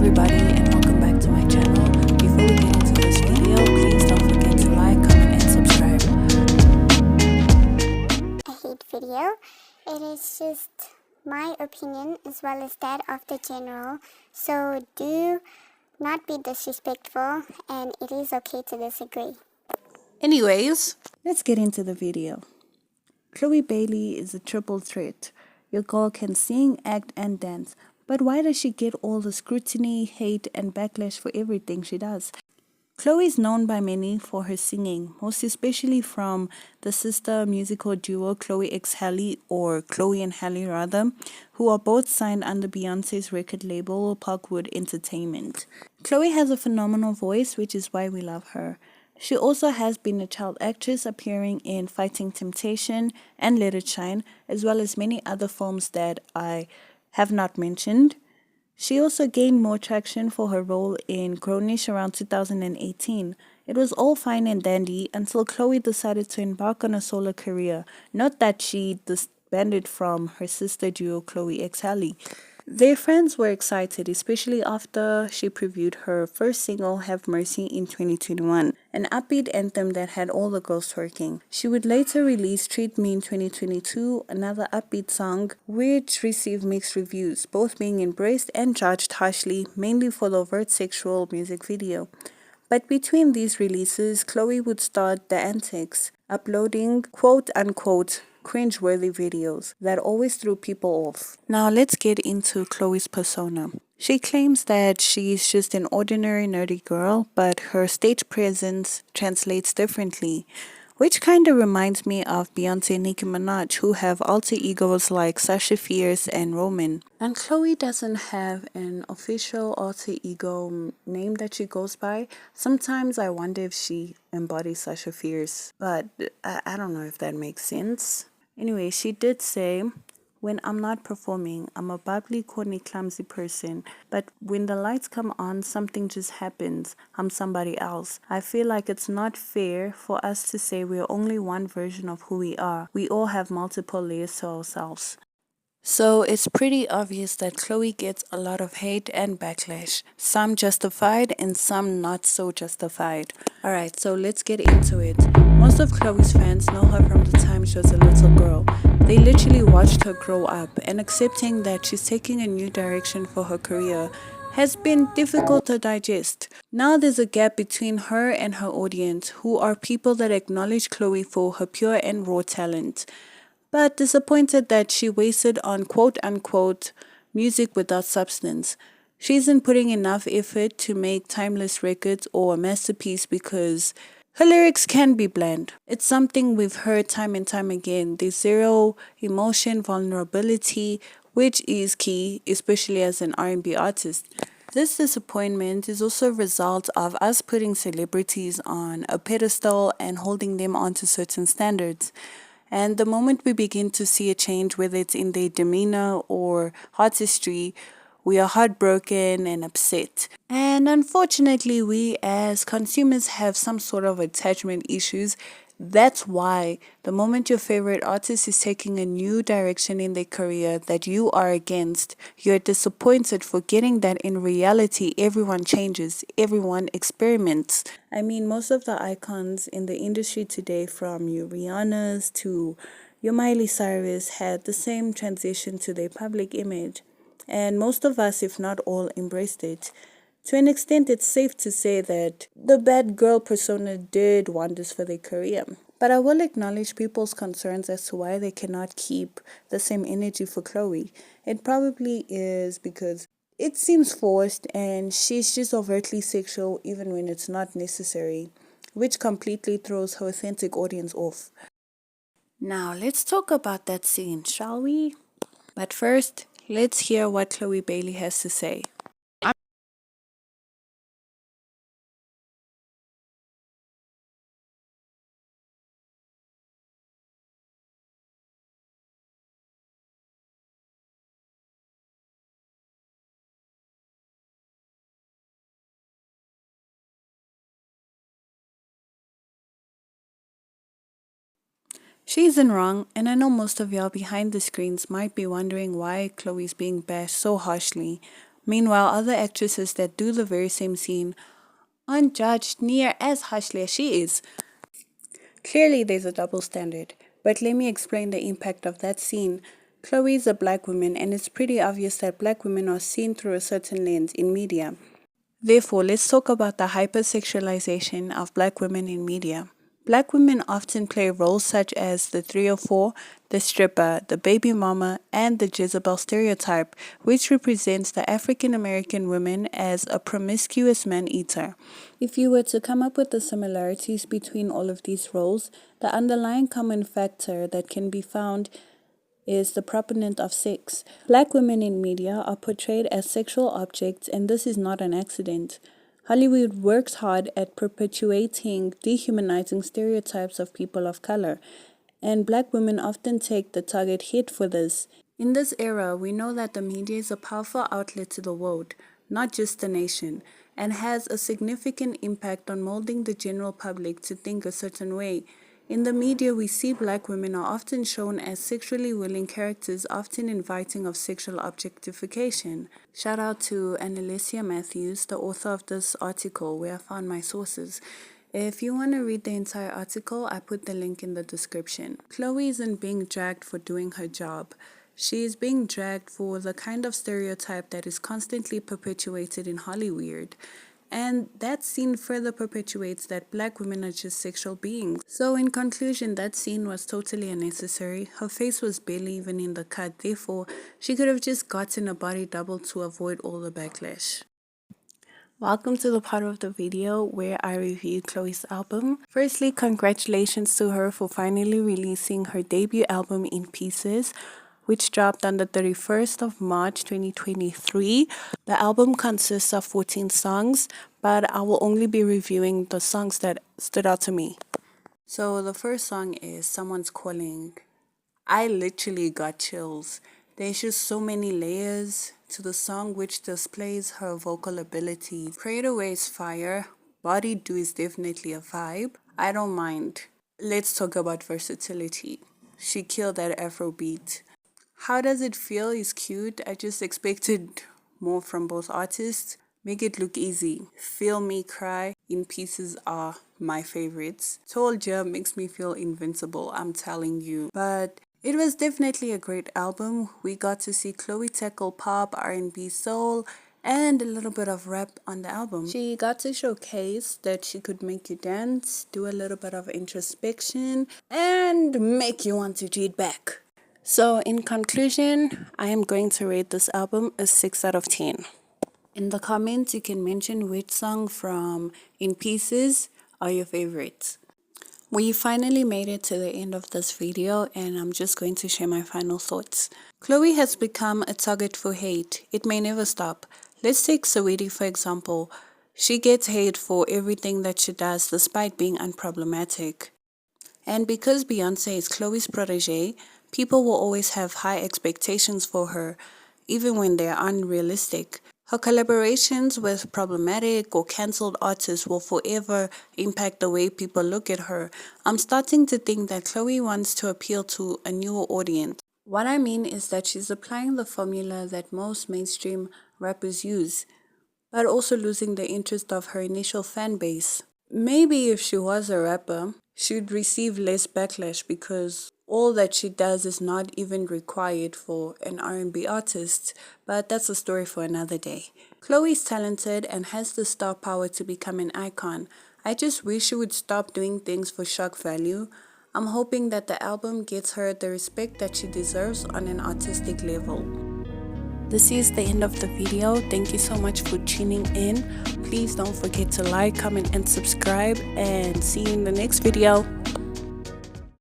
everybody and welcome back to my channel. Before we get into this video, please don't forget to like, comment and subscribe. A hate video. It is just my opinion as well as that of the general. So do not be disrespectful, and it is okay to disagree. Anyways, let's get into the video. Chlöe Bailey is a triple threat. Your girl can sing, act and dance. But why does she get all the scrutiny, hate and backlash for everything she does? Chlöe is known by many for her singing, most especially from the sister musical duo Chlöe x Halle, or Chlöe and Halle rather, who are both signed under Beyonce's record label Parkwood Entertainment. Chlöe has a phenomenal voice, which is why we love her. She also has been a child actress, appearing in Fighting Temptation and Let It Shine, as well as many other films that I have not mentioned. She also gained more traction for her role in Grownish around 2018. It was all fine and dandy until Chlöe decided to embark on a solo career. Not that she disbanded from her sister duo Chlöe x Halle. Their friends were excited, especially after she previewed her first single, Have Mercy, in 2021, an upbeat anthem that had all the girls twerking. She would later release Treat Me in 2022, another upbeat song, which received mixed reviews, both being embraced and judged harshly, mainly for the overt sexual music video. But between these releases, Chlöe would start the antics, uploading quote-unquote cringe-worthy videos that always threw people off. Now let's get into Chlöe's persona. She claims that she's just an ordinary nerdy girl, but her stage presence translates differently, which kind of reminds me of Beyonce and Nicki Minaj, who have alter egos like Sasha Fierce and Roman. And Chlöe doesn't have an official alter ego name that she goes by. Sometimes I wonder if she embodies Sasha Fierce, but I don't know if that makes sense. Anyway, she did say, when I'm not performing, I'm a bubbly, corny, clumsy person. But when the lights come on, something just happens. I'm somebody else. I feel like it's not fair for us to say we're only one version of who we are. We all have multiple layers to ourselves. So it's pretty obvious that Chlöe gets a lot of hate and backlash. Some justified and some not so justified. Alright, so let's get into it. Most of Chlöe's fans know her from the time she was a little girl. They literally watched her grow up, and accepting that she's taking a new direction for her career has been difficult to digest. Now there's a gap between her and her audience, who are people that acknowledge Chlöe for her pure and raw talent, but disappointed that she wasted on quote-unquote music without substance. She isn't putting enough effort to make timeless records or a masterpiece because her lyrics can be bland. It's something we've heard time and time again. There's zero emotion, vulnerability, which is key, especially as an R&B artist. This disappointment is also a result of us putting celebrities on a pedestal and holding them onto certain standards. And the moment we begin to see a change, whether it's in their demeanor or artistry, we are heartbroken and upset. And unfortunately, we as consumers have some sort of attachment issues. That's why the moment your favorite artist is taking a new direction in their career that you are against, you're disappointed, forgetting that in reality, everyone changes, everyone experiments. I mean, most of the icons in the industry today, from your Rihanna's to your Miley Cyrus, had the same transition to their public image. And most of us, if not all, embraced it. To an extent, it's safe to say that the bad girl persona did wonders for their career. But I will acknowledge people's concerns as to why they cannot keep the same energy for Chlöe. It probably is because it seems forced and she's just overtly sexual even when it's not necessary, which completely throws her authentic audience off. Now, let's talk about that scene, shall we? But first, let's hear what Chlöe Bailey has to say. She isn't wrong, and I know most of y'all behind the screens might be wondering why Chlöe's being bashed so harshly. Meanwhile, other actresses that do the very same scene aren't judged near as harshly as she is. Clearly, there's a double standard, but let me explain the impact of that scene. Chlöe is a black woman, and it's pretty obvious that black women are seen through a certain lens in media. Therefore, let's talk about the hypersexualization of black women in media. Black women often play roles such as the 304, the stripper, the baby mama, and the Jezebel stereotype, which represents the African American woman as a promiscuous man-eater. If you were to come up with the similarities between all of these roles, the underlying common factor that can be found is the proponent of sex. Black women in media are portrayed as sexual objects, and this is not an accident. Hollywood works hard at perpetuating dehumanizing stereotypes of people of color, and black women often take the target hit for this. In this era, we know that the media is a powerful outlet to the world, not just the nation, and has a significant impact on molding the general public to think a certain way. In the media, we see black women are often shown as sexually willing characters, often inviting of sexual objectification. Shout out to Annalisa Matthews, the author of this article, where I found my sources. If you want to read the entire article, I put the link in the description. Chlöe isn't being dragged for doing her job. She is being dragged for the kind of stereotype that is constantly perpetuated in Hollywood. And that scene further perpetuates that black women are just sexual beings. So in conclusion, that scene was totally unnecessary. Her face was barely even in the cut, therefore she could have just gotten a body double to avoid all the backlash. Welcome to the part of the video where I review Chlöe's album. Firstly, congratulations to her for finally releasing her debut album In Pieces, which dropped on the 31st of March 2023. The album consists of 14 songs, but I will only be reviewing the songs that stood out to me. So the first song is Someone's Calling. I literally got chills. There's just so many layers to the song which displays her vocal abilities. Pray It Away is fire. Body Do is definitely a vibe. I don't mind. Let's talk about versatility. She killed that Afrobeat. How Does It Feel is cute. I just expected more from both artists. Make It Look Easy. Feel Me Cry. In Pieces are my favorites. Told Ya makes me feel invincible, I'm telling you. But it was definitely a great album. We got to see Chlöe tackle pop, R&B, soul, and a little bit of rap on the album. She got to showcase that she could make you dance, do a little bit of introspection, and make you want to cheat back. So in conclusion, I am going to rate this album a 6 out of 10. In the comments, you can mention which song from In Pieces are your favorites. We finally made it to the end of this video, and I'm just going to share my final thoughts. Chlöe has become a target for hate. It may never stop. Let's take Saweetie for example. She gets hate for everything that she does despite being unproblematic. And because Beyonce is Chloe's protege, people will always have high expectations for her, even when they're unrealistic. Her collaborations with problematic or cancelled artists will forever impact the way people look at her. I'm starting to think that Chlöe wants to appeal to a newer audience. What I mean is that she's applying the formula that most mainstream rappers use, but also losing the interest of her initial fan base. Maybe if she was a rapper, she'd receive less backlash because all that she does is not even required for an R&B artist, but that's a story for another day. Chlöe is talented and has the star power to become an icon. I just wish she would stop doing things for shock value. I'm hoping that the album gets her the respect that she deserves on an artistic level. This is the end of the video. Thank you so much for tuning in. Please don't forget to like, comment, and subscribe, and see you in the next video.